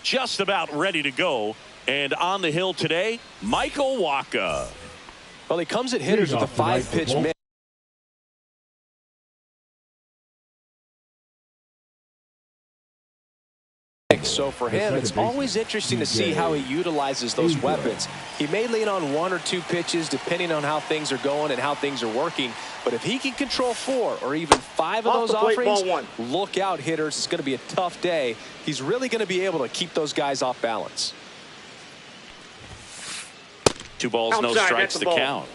just about ready to go. And on the hill today, Michael Wacha. Well, he comes at hitters with a 5-pitch mix. So for him, it's always interesting to see how he utilizes those weapons. He may lean on 1 or 2 pitches depending on how things are going and how things are working. But if he can control 4 or even 5 of those offerings, look out, hitters. It's going to be a tough day. He's really going to be able to keep those guys off balance. 2 balls, no strikes to count.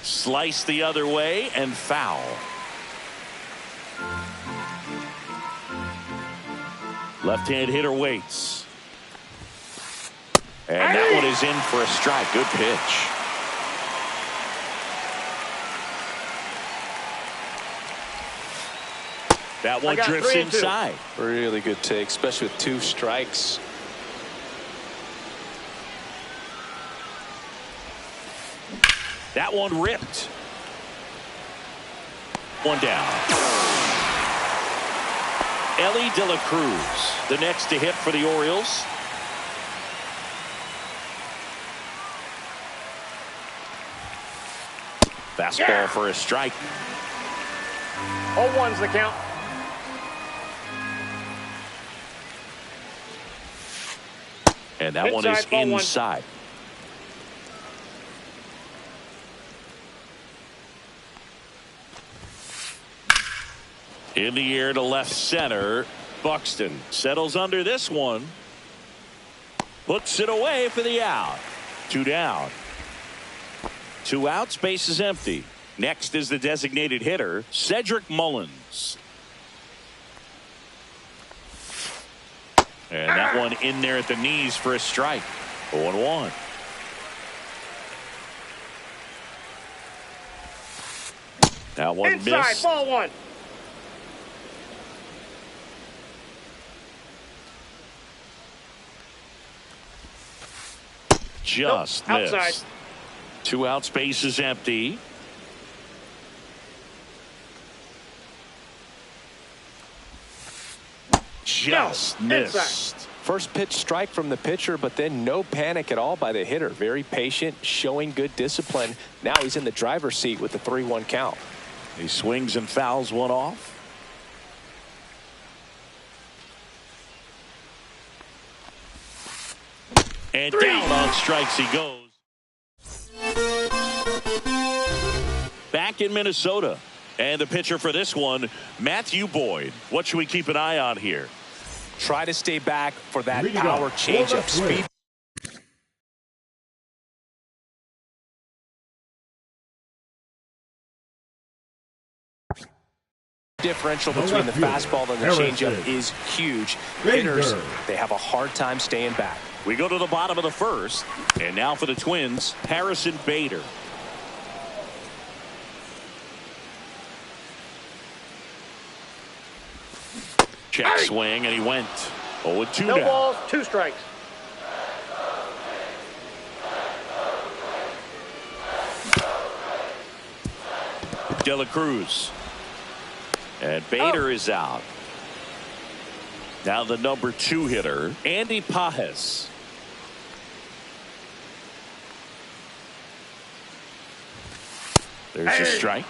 Slice the other way and foul. Left-hand hitter waits. And that one is in for a strike. Good pitch. That one drifts inside. Really good take, especially with 2 strikes. That one ripped. 1 down. Ellie De La Cruz, the next to hit for the Orioles. Fastball for a strike. 0-1's the count. And that one is inside. In the air to left center. Buxton settles under this one. Puts it away for the out. 2 down. 2 outs, base is empty. Next is the designated hitter, Cedric Mullins. And that one in there at the knees for a strike. 0-1. That one inside, missed. ball 1. Just missed. Outside. 2 outs, base is empty. Just missed. Inside. First pitch strike from the pitcher, but then no panic at all by the hitter. Very patient, showing good discipline. Now he's in the driver's seat with the 3-1 count. He swings and fouls one off. And down on strikes he goes. Back in Minnesota. And the pitcher for this one, Matthew Boyd. What should we keep an eye on here? Try to stay back for that power changeup. Speed. Differential between the fastball and the changeup is huge. Hitters, they have a hard time staying back. We go to the bottom of the first. And now for the Twins, Harrison Bader. Check swing, and he went 0-2 No down. balls, 2 strikes. De La Cruz. And Bader is out. Now the number 2 hitter, Andy Pajes. There's a strike.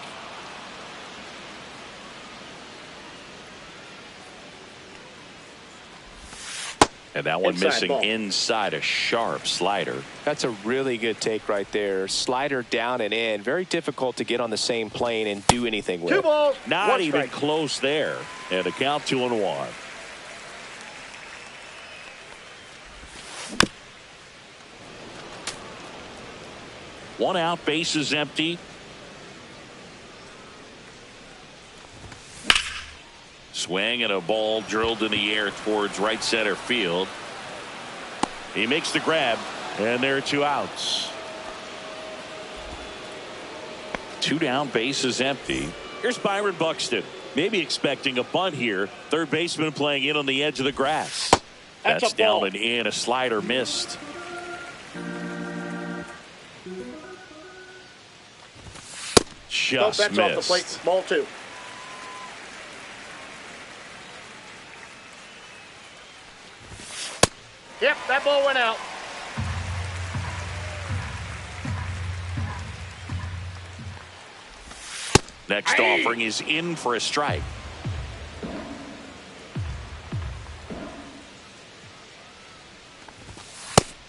And that one missing inside, a sharp slider. That's a really good take right there. Slider down and in. Very difficult to get on the same plane and do anything with. 2 balls, Not 1 even strike. close there. And a count 2-1. One out, base is empty. Swing and a ball drilled in the air towards right center field. He makes the grab, and there are 2 outs. 2 down, base is empty. Here's Byron Buxton. Maybe expecting a bunt here. Third baseman playing in on the edge of the grass. That's down and in. A slider missed. Just That's missed. off the plate. Ball 2. Yep, that ball went out. Next offering is in for a strike.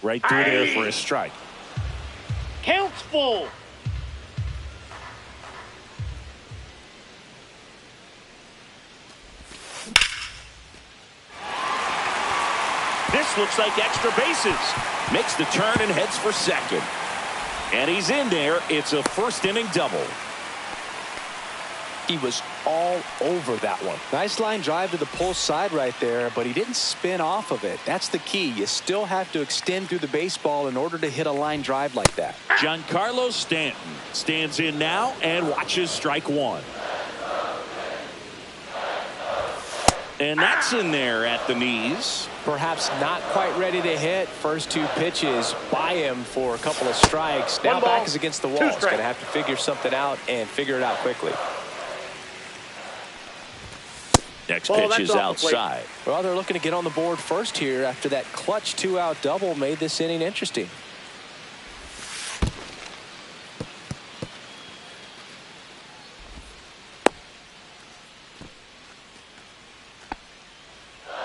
Right through there for a strike. Counts full. This looks like extra bases. Makes the turn and heads for second. And he's in there. It's a first inning double. He was all over that one. Nice line drive to the pull side right there, but he didn't spin off of it. That's the key. You still have to extend through the baseball in order to hit a line drive like that. Giancarlo Stanton stands in now and watches strike one. And that's in there at the knees. Perhaps not quite ready to hit. First two pitches by him for a couple of strikes. Now back is against the wall. He's going to have to figure something out and figure it out quickly. Next pitch is outside. Well, they're looking to get on the board first here after that clutch two-out double made this inning interesting.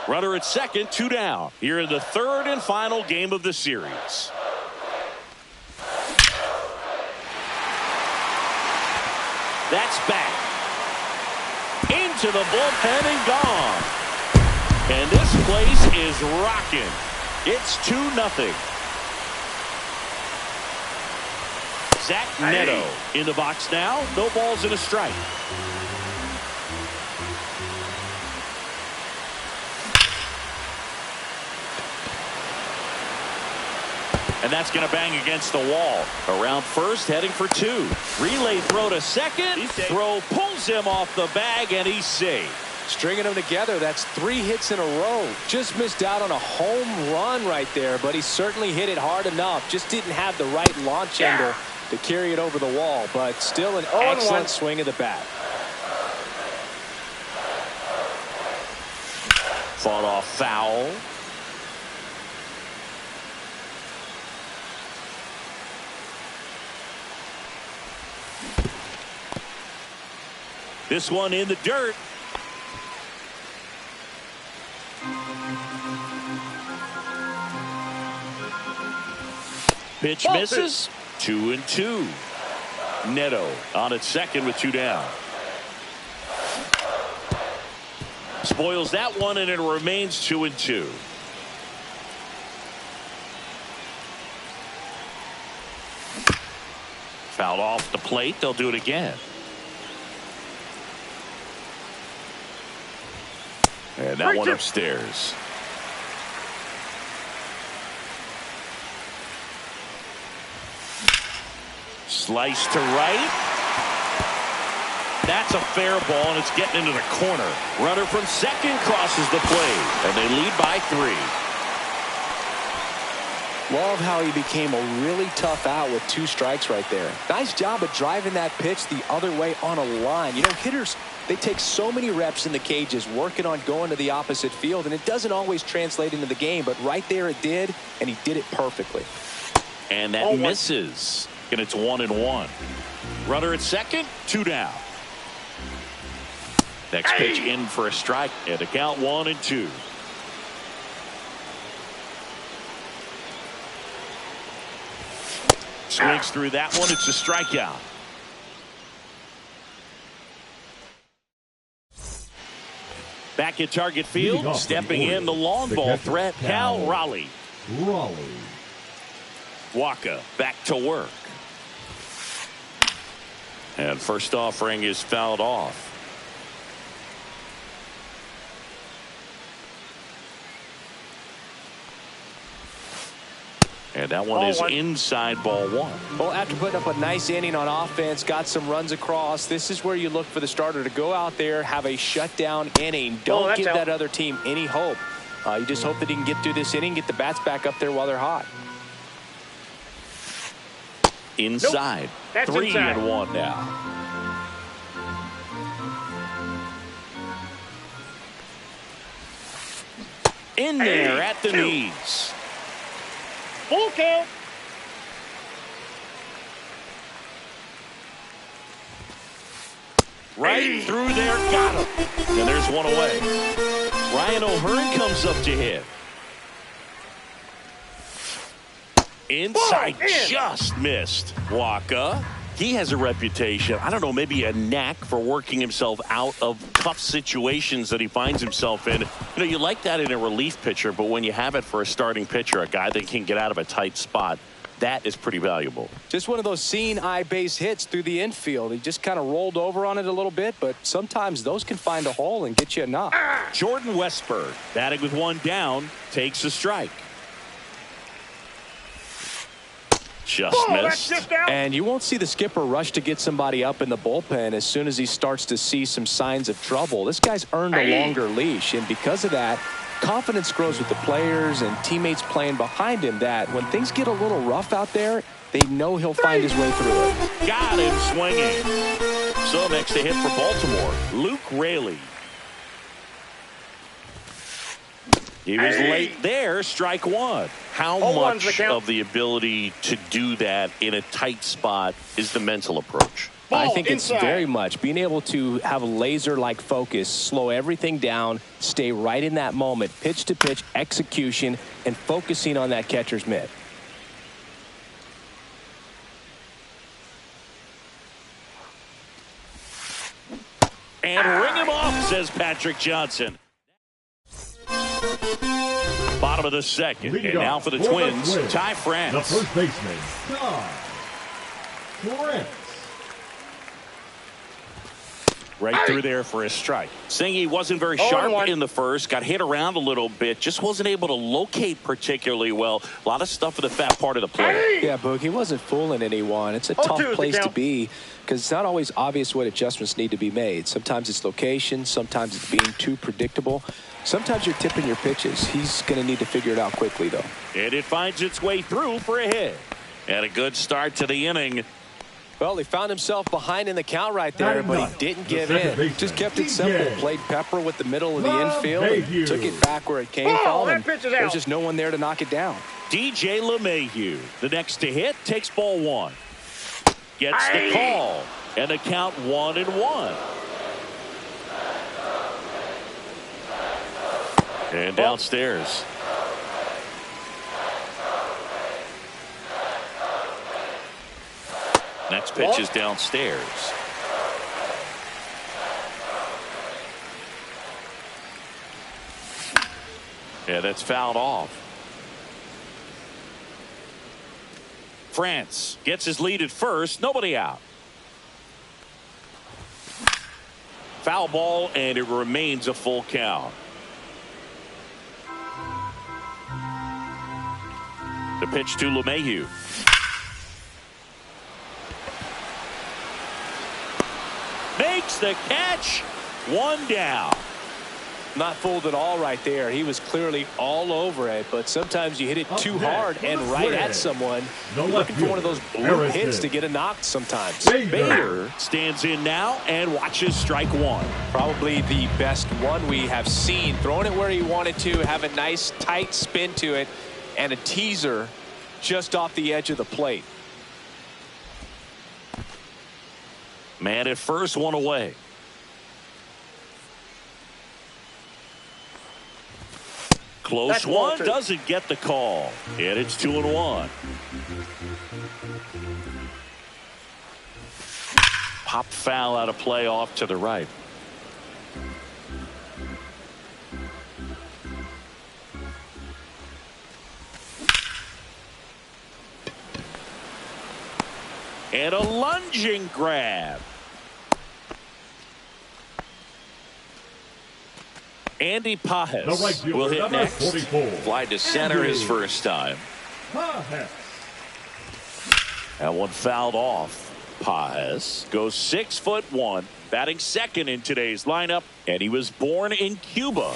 Runner at second, 2 down. Here in the third and final game of the series. That's back. Into the bullpen and gone. And this place is rocking. It's 2-0. Zach Neto in the box now. No balls and a strike. And that's going to bang against the wall. Around first, heading for 2. Relay throw to second. Throw pulls him off the bag, and he's safe. Stringing them together, that's 3 hits in a row. Just missed out on a home run right there, but he certainly hit it hard enough. Just didn't have the right launch angle to carry it over the wall, but still an excellent swing of the bat. Fought off foul. This one in the dirt. Pitch misses. 2-2. Neto on at second with 2 down. Spoils that one, and it remains 2-2. Fouled off the plate. They'll do it again. And that one upstairs. Slice to right. That's a fair ball, and it's getting into the corner. Runner from second crosses the plate, and they lead by 3. Love how he became a really tough out with 2 strikes right there. Nice job of driving that pitch the other way on a line. You know, hitters, they take so many reps in the cages working on going to the opposite field, and it doesn't always translate into the game, but right there it did, and he did it perfectly. And that misses. And it's 1-1. Runner at second, 2 down. Next pitch in for a strike, and the count 1-2. Swings through that one. It's a strikeout. Back at target field, stepping in the long ball threat, Cal Raleigh. Waka back to work. And first offering is fouled off. And that one is inside ball 1. Well, after putting up a nice inning on offense, got some runs across, this is where you look for the starter to go out there, have a shutdown inning. Don't give that other team any hope. You just hope that he can get through this inning, get the bats back up there while they're hot. Inside. 3-1 now. In there at the knees. Full count. Right through there, got him. And there's one away. Ryan O'Hearn comes up to hit. Inside, just missed. Waka. He has a reputation, I don't know, maybe a knack for working himself out of tough situations that he finds himself in. You know, you like that in a relief pitcher, but when you have it for a starting pitcher, a guy that can get out of a tight spot, that is pretty valuable. Just one of those seeing eye base hits through the infield. He just kind of rolled over on it a little bit, but sometimes those can find a hole and get you a knock. Jordan Westburg, batting with one down, takes a strike. Just missed. And you won't see the skipper rush to get somebody up in the bullpen as soon as he starts to see some signs of trouble. This guy's earned a longer leash, and because of that, confidence grows with the players and teammates playing behind him, that when things get a little rough out there, they know he'll find his way through it. Got him swinging. So next to hit for Baltimore, Luke Raley. He was late there, strike one. How much of the ability to do that in a tight spot is the mental approach? I think it's very much being able to have a laser-like focus, slow everything down, stay right in that moment, pitch-to-pitch execution, and focusing on that catcher's mitt. And ring him off, says Patrick Johnson. Bottom of the second. And now for the Twins, Ty France. The first baseman, Ty France. Right through there for a strike. Singy wasn't very sharp in the first. Got hit around a little bit. Just wasn't able to locate particularly well. A lot of stuff in the fat part of the play. Yeah, Boog, he wasn't fooling anyone. It's a tough place to be because it's not always obvious what adjustments need to be made. Sometimes it's location. Sometimes it's being too predictable. Sometimes you're tipping your pitches. He's going to need to figure it out quickly, though. And it finds its way through for a hit. And a good start to the inning. Well, he found himself behind in the count right there, but he didn't give in. Just kept it simple. Played pepper with the middle of the infield and took it back where it came from. And there's just no one there to knock it down. DJ LeMahieu, the next to hit, takes ball one. Gets the call. And the count 1-1. And downstairs. Next pitch is downstairs. Yeah, that's fouled off. France gets his lead at first. Nobody out. Foul ball, and it remains a full count. The pitch to LeMahieu. Makes the catch. One down. Not fooled at all right there. He was clearly all over it, but sometimes you hit it too hard and right at someone. You're looking for one of those blue hits to get a knock sometimes. Bader stands in now and watches strike one. Probably the best one we have seen. Throwing it where he wanted to, have a nice tight spin to it, and a teaser just off the edge of the plate. Man at first, one away. Close one, doesn't get the call. And it's 2-1. Pop foul out of play off to the right. And a lunging grab. Andy Pajes will hit next. 44. Fly to center his first time. Pajes. That one fouled off. Pajes goes 6'1", batting second in today's lineup, and he was born in Cuba.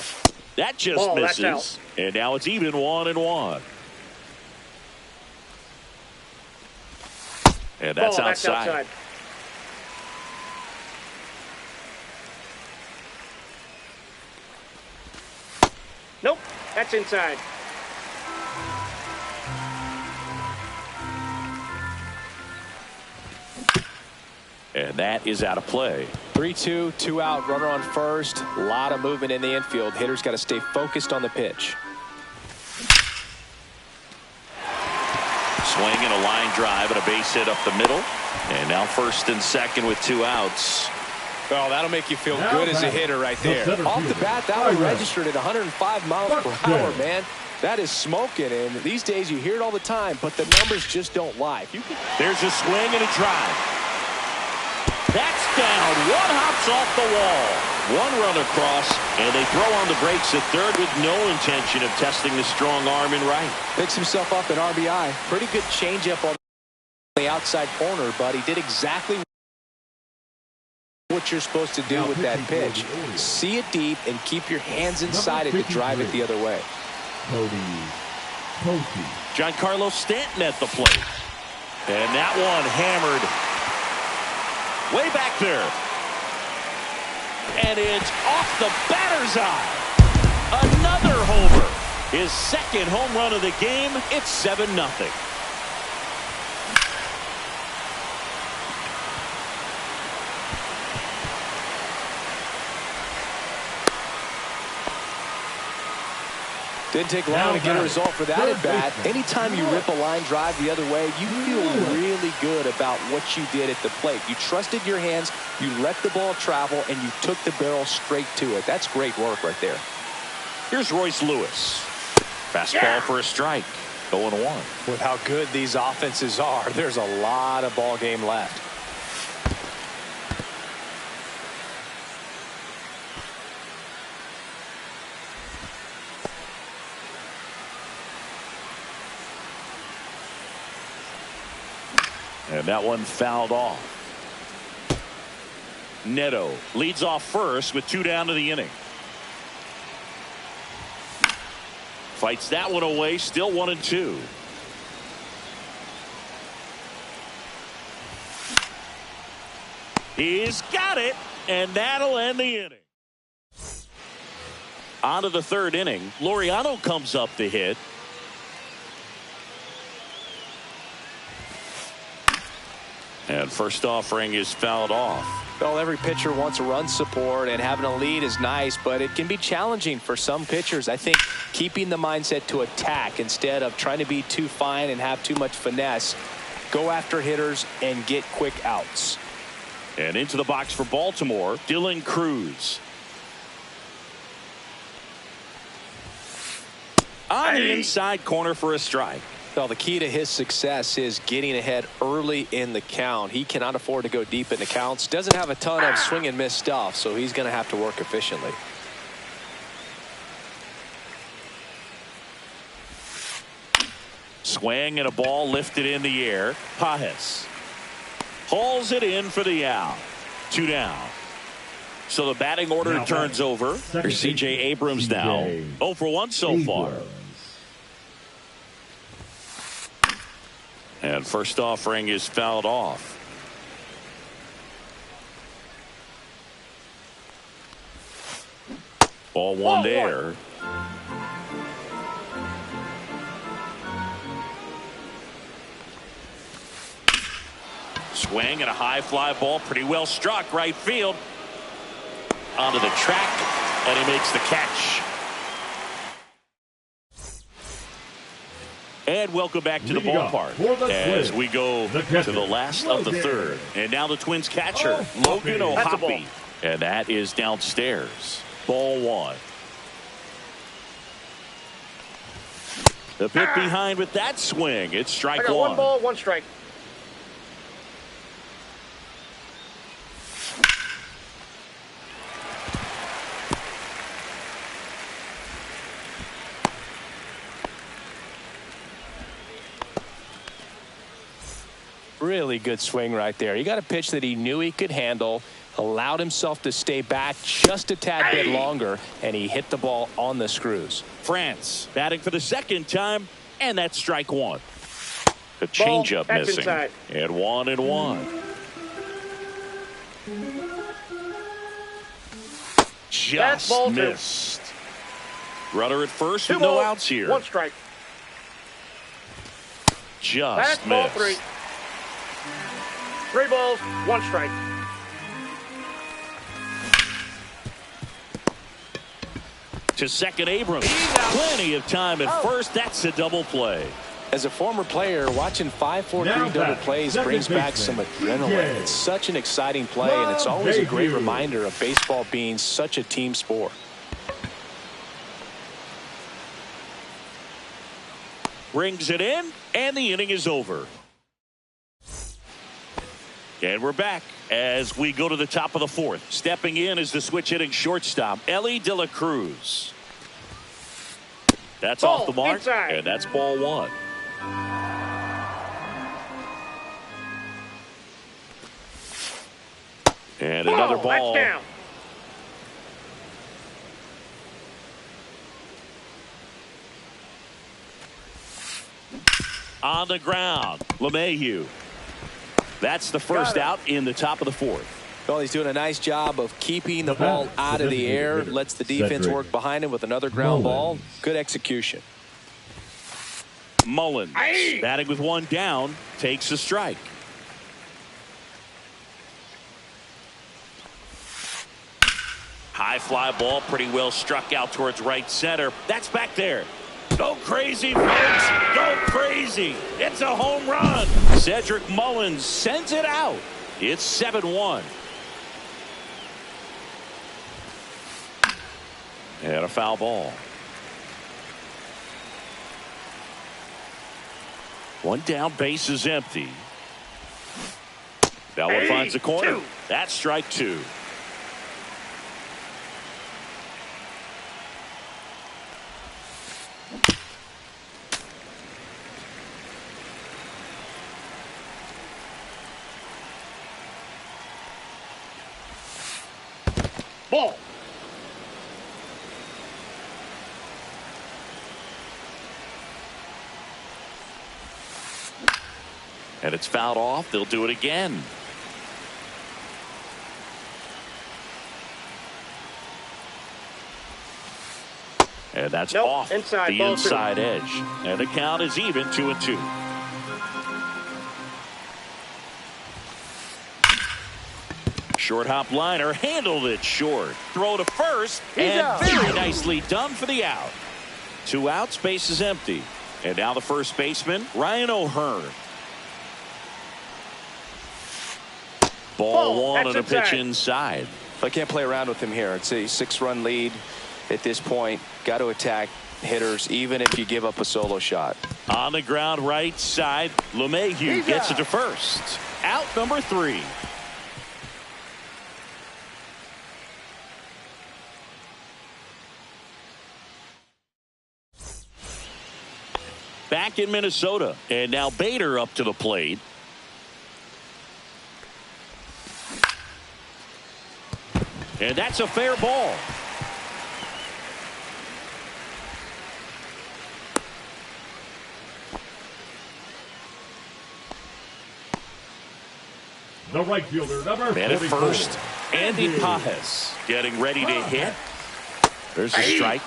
That just misses, and now it's even 1-1. And that's outside. Nope, that's inside. And that is out of play. 3-2, 2 out, runner on first. A lot of movement in the infield. Hitters got to stay focused on the pitch. Swing and a line drive and a base hit up the middle. And now first and second with 2 outs. Well, that'll make you feel good as a hitter right there. Off the bat, that one registered at 105 miles per hour, man. That is smoking, and these days you hear it all the time, but the numbers just don't lie. There's a swing and a drive. That's down. One hops off the wall. One run across, and they throw on the brakes at third with no intention of testing the strong arm in right. Picks himself up at RBI. Pretty good changeup on the outside corner, but he did exactly what you're supposed to do with that pitch. See it deep and keep your hands inside it to drive it the other way. Giancarlo Stanton at the plate. And that one hammered way back there. And it's off the batter's eye. Another homer. His second home run of the game. It's 7-0. Didn't take long to get a result for that at bat. Anytime you rip a line drive the other way, you feel really good about what you did at the plate. You trusted your hands, you let the ball travel, and you took the barrel straight to it. That's great work right there. Here's Royce Lewis. Fastball for a strike. 0-1. With how good these offenses are, there's a lot of ball game left. And that one fouled off. Neto leads off first with 2 down to the inning. Fights that one away, still 1-2. He's got it, and that'll end the inning. On to the third inning. Laureano comes up to hit. And first offering is fouled off. Well, every pitcher wants a run support, and having a lead is nice, but it can be challenging for some pitchers. I think keeping the mindset to attack instead of trying to be too fine and have too much finesse. Go after hitters and get quick outs. And into the box for Baltimore, Dylan Cruz. On the inside corner for a strike. Well, the key to his success is getting ahead early in the count. He cannot afford to go deep in the counts. Doesn't have a ton of swing and miss stuff, so he's going to have to work efficiently. Swing and a ball lifted in the air. Pajes hauls it in for the out. 2 down. So the batting order turns over. Here's C.J. Abrams now. 0 for 1 so far. And first offering is fouled off. Ball 1 there. Swing and a high fly ball, pretty well struck right field. Onto the track, and he makes the catch. And welcome back to the ballpark as we go to the last of the third. And now the Twins catcher, Logan O'Hoppe. And that is downstairs. Ball 1. The bit behind with that swing. It's strike 1. 1 ball, 1 strike. Really good swing right there. He got a pitch that he knew he could handle, allowed himself to stay back just a tad bit longer, and he hit the ball on the screws. France batting for the second time, and that's strike 1. The changeup missing. Inside. And 1-1. Just missed. Runner at first with no outs here. 1 strike. Just missed. 3. 3 balls, 1 strike. To second, Abrams. Plenty of time at first. That's a double play. As a former player, watching 5-4-3 double plays brings back some adrenaline. It's such an exciting play, and it's always a great reminder of baseball being such a team sport. Brings it in, and the inning is over. And we're back as we go to the top of the 4th. Stepping in is the switch hitting shortstop, Ellie De La Cruz. That's off the mark, inside. and that's ball 1. And another ball. That's down. On the ground, LeMahieu. That's the first out in the top of the 4th. Well, he's doing a nice job of keeping the ball out of the air. Lets the defense work behind him with another ground ball. Good execution. Mullins, batting with 1 down, takes a strike. High fly ball, pretty well struck out towards right center. That's back there. Go crazy, folks. Go crazy. It's a home run. Cedric Mullins sends it out. It's 7-1. And a foul ball. 1 down, base is empty. That one finds the corner. That's strike 2. Ball. And it's fouled off. They'll do it again. And that's off the inside edge. And the count is even, 2-2. Short hop liner, handled it short. Throw to first, and very nicely done for the out. 2 outs, base is empty. And now the first baseman, Ryan O'Hearn. Ball 1 on a pitch inside. I can't play around with him here. It's a 6-run lead at this point. Got to attack hitters, even if you give up a solo shot. On the ground, right side, LeMahieu gets it to first. Out number 3. Back in Minnesota, and now Bader up to the plate. And that's a fair ball. The right fielder, number Man at 44. first, Andy Pajes getting ready to hit. There's a strike.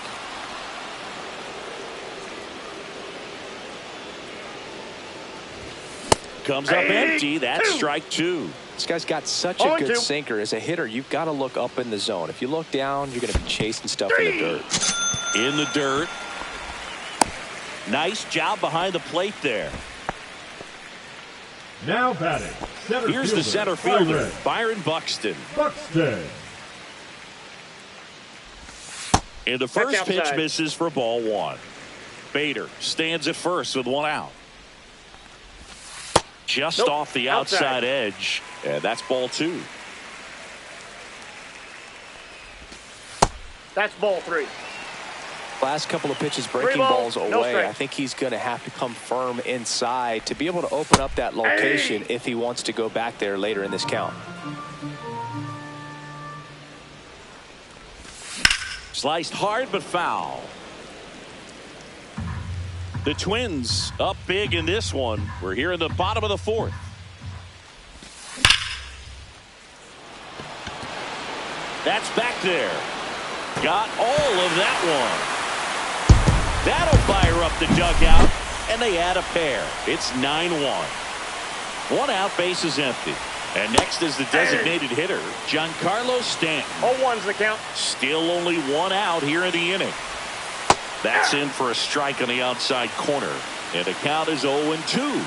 Comes up empty. That's strike 2. This guy's got such a good sinker. As a hitter, you've got to look up in the zone. If you look down, you're going to be chasing stuff in the dirt. In the dirt. Nice job behind the plate there. Now batting. Here's the center fielder, Byron Buxton. And the first pitch misses for ball 1. Bader stands at first with 1 out. Just off the outside edge, and that's ball 2. That's ball 3. Last couple of pitches breaking balls away. I think he's going to have to come firm inside to be able to open up that location if he wants to go back there later in this count. Sliced hard but foul. The Twins up big in this one. We're here in the bottom of the 4th. That's back there. Got all of that one. That'll fire up the dugout, and they add a pair. It's 9-1. 1 out, base is empty. And next is the designated hitter, Giancarlo Stanton. 0-1's the count. Still only one out here in the inning. That's in for a strike on the outside corner. And the count is 0-2.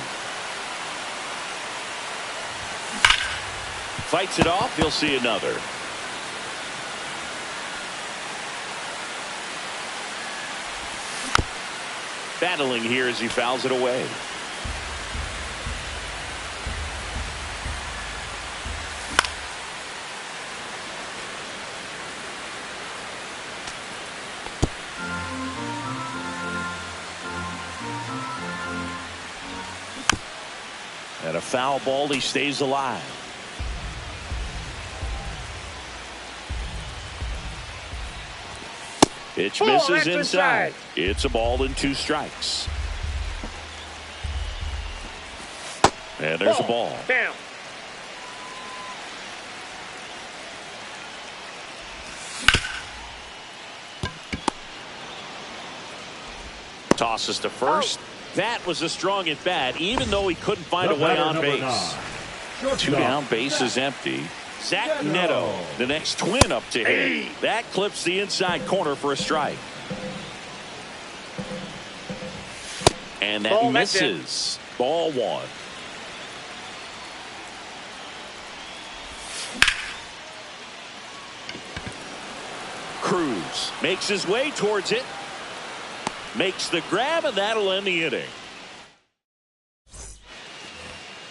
Fights it off. He'll see another. Battling here as he fouls it away. And a foul ball. He stays alive. Pitch misses inside. It's a ball and 2 strikes. And there's a ball. Down. Tosses to first. That was a strong at bat, even though he couldn't find a way on base. 2 down, base is empty. Zach Neto, the next twin up to hit. That clips the inside corner for a strike. And that misses. Ball 1. Cruz makes his way towards it. Makes the grab, and that'll end the inning.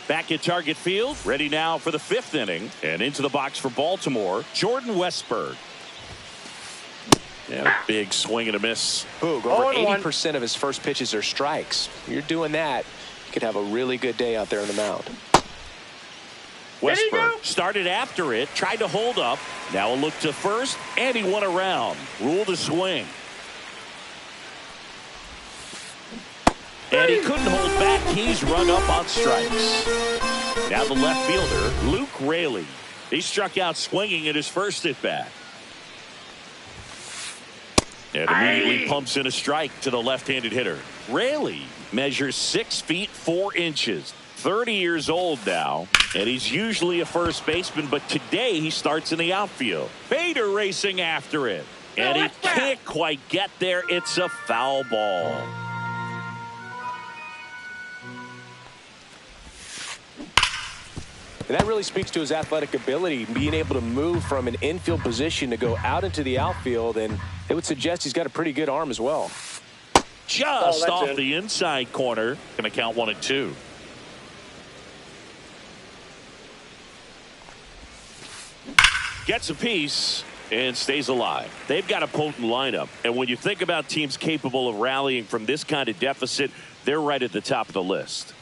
Back at Target Field, ready now for the 5th inning. And into the box for Baltimore, Jordan Westburg. And a big swing and a miss. Boog, over 80% of his first pitches are strikes. You're doing that, you could have a really good day out there on the mound. Westburg started after it, tried to hold up. Now a look to first, and he went around. Ruled a swing. And he couldn't hold back. He's run up on strikes. Now the left fielder, Luke Raley. He struck out swinging at his first at bat. And immediately pumps in a strike to the left-handed hitter. Raley measures 6 feet 4 inches. 30 years old now, and he's usually a first baseman, but today he starts in the outfield. Bader racing after it, and he can't quite get there. It's a foul ball. And that really speaks to his athletic ability, being able to move from an infield position to go out into the outfield, and it would suggest he's got a pretty good arm as well. Just off the inside corner. Going to count 1-2. Gets a piece and stays alive. They've got a potent lineup, and when you think about teams capable of rallying from this kind of deficit, they're right at the top of the list.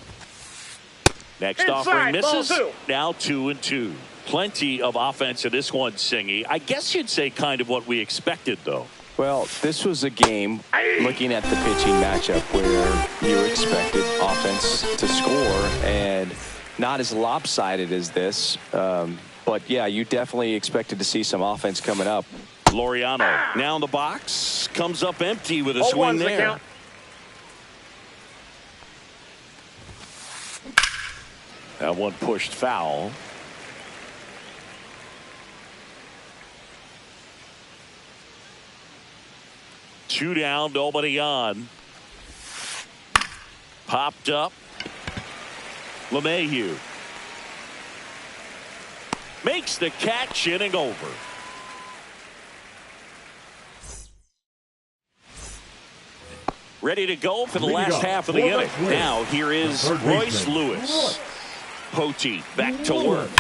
Next offering misses. Now 2-2. Plenty of offense in this one, Singy. I guess you'd say kind of what we expected, though. Well, this was a game, looking at the pitching matchup, where you expected offense to score, and not as lopsided as this. But, yeah, you definitely expected to see some offense coming up. Laureano now in the box. Comes up empty with a swing there. That one pushed foul. Two down, nobody on. Popped up. LeMahieu makes the catch, inning over. Ready to go for the last half of the inning. Now here is Royce Lewis. Poteet back to work.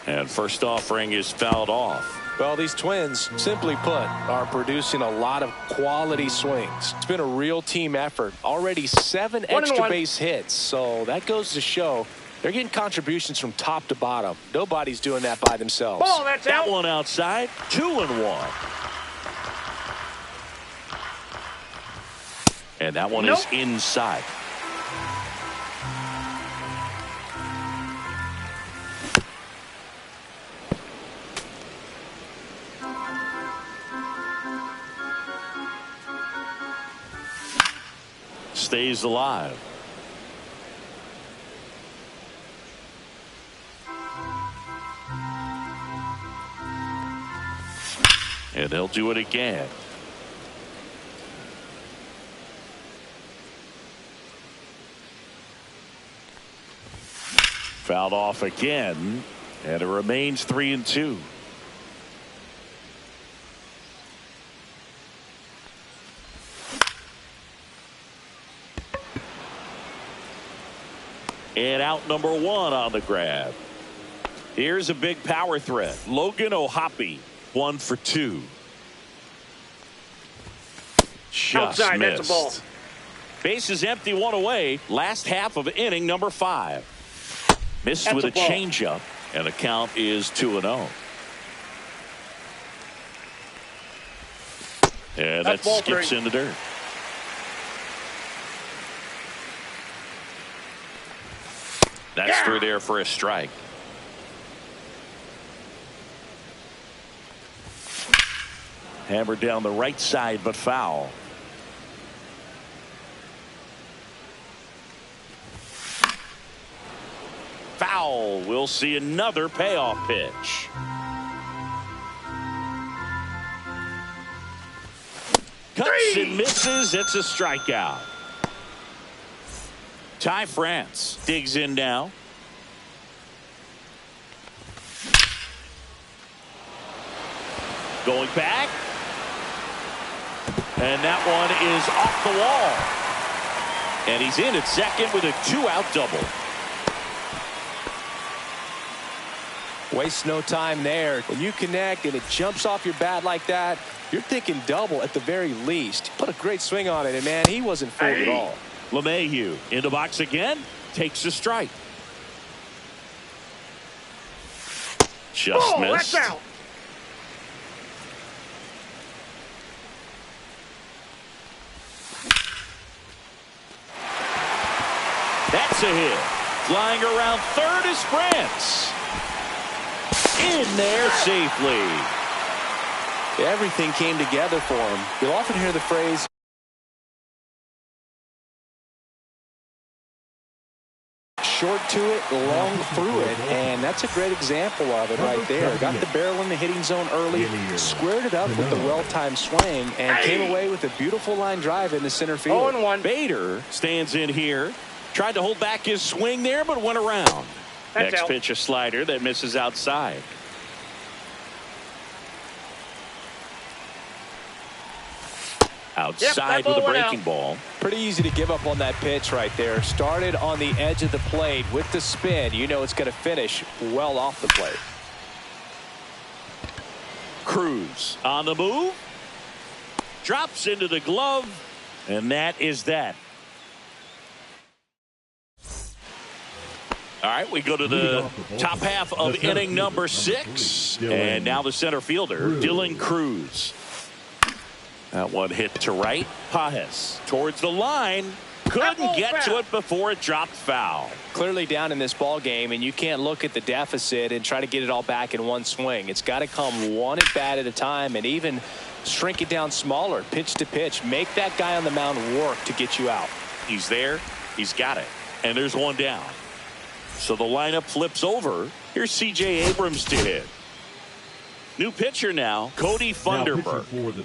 And first offering is fouled off. Well, these Twins, simply put, are producing a lot of quality swings. It's been a real team effort. Already 7 extra base hits. So that goes to show they're getting contributions from top to bottom. Nobody's doing that by themselves. That one outside. 2-1. And that one is inside. Stays alive. And they'll do it again. Fouled off again, and it remains 3-2. And out number 1 on the grab. Here's a big power threat. Logan O'Hoppe, 1 for 2. Just outside, missed. that's a ball. Base is empty, 1 away. Last half of inning number 5. Missed That's with a a ball. changeup, and the count is 2-0. And that That's ball skips 3. in the dirt. That's through there for a strike. Hammered down the right side, but foul. Foul. We'll see another payoff pitch. Cuts and misses. It's a strikeout. Ty France digs in now. Going back. And that one is off the wall. And he's in at second with a 2-out double. Waste no time there. When you connect and it jumps off your bat like that, you're thinking double at the very least. Put a great swing on it, and man, he wasn't fooled at all. LeMahieu in the box again, takes a strike. Just missed. That's out. That's a hit. Flying around third is France. In there safely. Everything came together for him. You'll often hear the phrase, short to it, long through it, and that's a great example of it right there. Got the barrel in the hitting zone early, squared it up with the well-timed swing, and came away with a beautiful line drive in the center field. 0-1. Bader stands in here. Tried to hold back his swing there, but went around. That's Next out. pitch, a slider that misses outside. Outside ball with a went breaking out. ball. Pretty easy to give up on that pitch right there. Started on the edge of the plate with the spin. You know it's going to finish well off the plate. Cruz on the move. Drops into the glove. And that is that. All right, we go to the top half of inning number 6. And now the center fielder, Dylan Cruz. That one hit to right. Pajes towards the line. Couldn't get to it before it dropped foul. Clearly down in this ball game, and you can't look at the deficit and try to get it all back in one swing. It's got to come one at bat at a time, and even shrink it down smaller, pitch to pitch. Make that guy on the mound work to get you out. He's there. He's got it. And there's one down. So the lineup flips over. Here's C.J. Abrams to hit. New pitcher now, Cody Funderburk.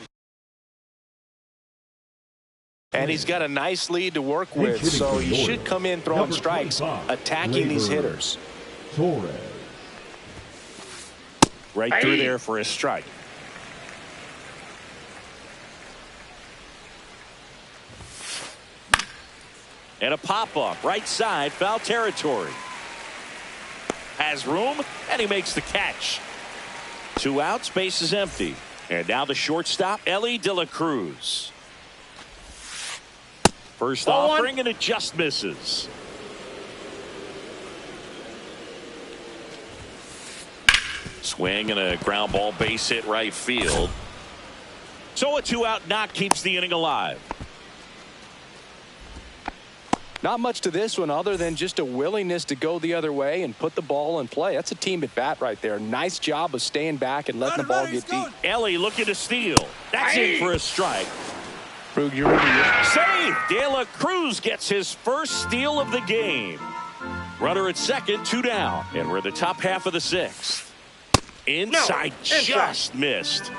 And he's got a nice lead to work with, so he should come in throwing strikes, attacking these hitters. Right through there for a strike. And a pop-up, right side, foul territory. Has room, and he makes the catch. 2 outs, base is empty. And now the shortstop, Ellie De La Cruz. First offering, and it just misses. Swing and a ground ball, base hit right field. So a 2-out knock keeps the inning alive. Not much to this one other than just a willingness to go the other way and put the ball in play. That's a team at bat right there. Nice job of staying back and letting the ball get deep. Ellie looking to steal. That's in for a strike. Krug, you're in here. Save! De La Cruz gets his first steal of the game. Runner at second, 2 down. And we're the top half of the 6th. Inside, just missed.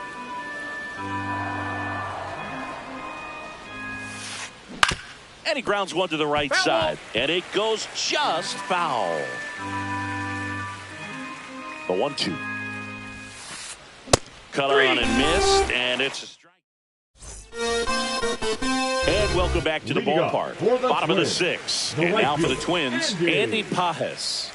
And he grounds one to the right side. And it goes just foul. The 1-2. Cut on and missed. And it's a strike. And welcome back to the ballpark. Bottom of the 6th. And now for the Twins, Andy Pages.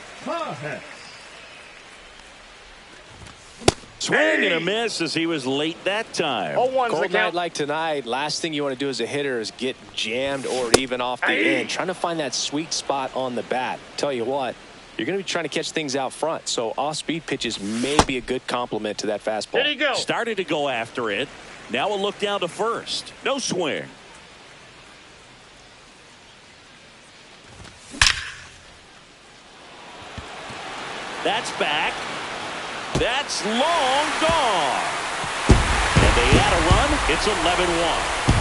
Swing and a miss as he was late that time. Cold night like tonight, last thing you want to do as a hitter is get jammed or even off the end. Trying to find that sweet spot on the bat. Tell you what, you're going to be trying to catch things out front. So off-speed pitches may be a good complement to that fastball. There you go. Started to go after it. Now we'll look down to first. No swing. That's back. That's long gone. And they add a run. It's 11-1.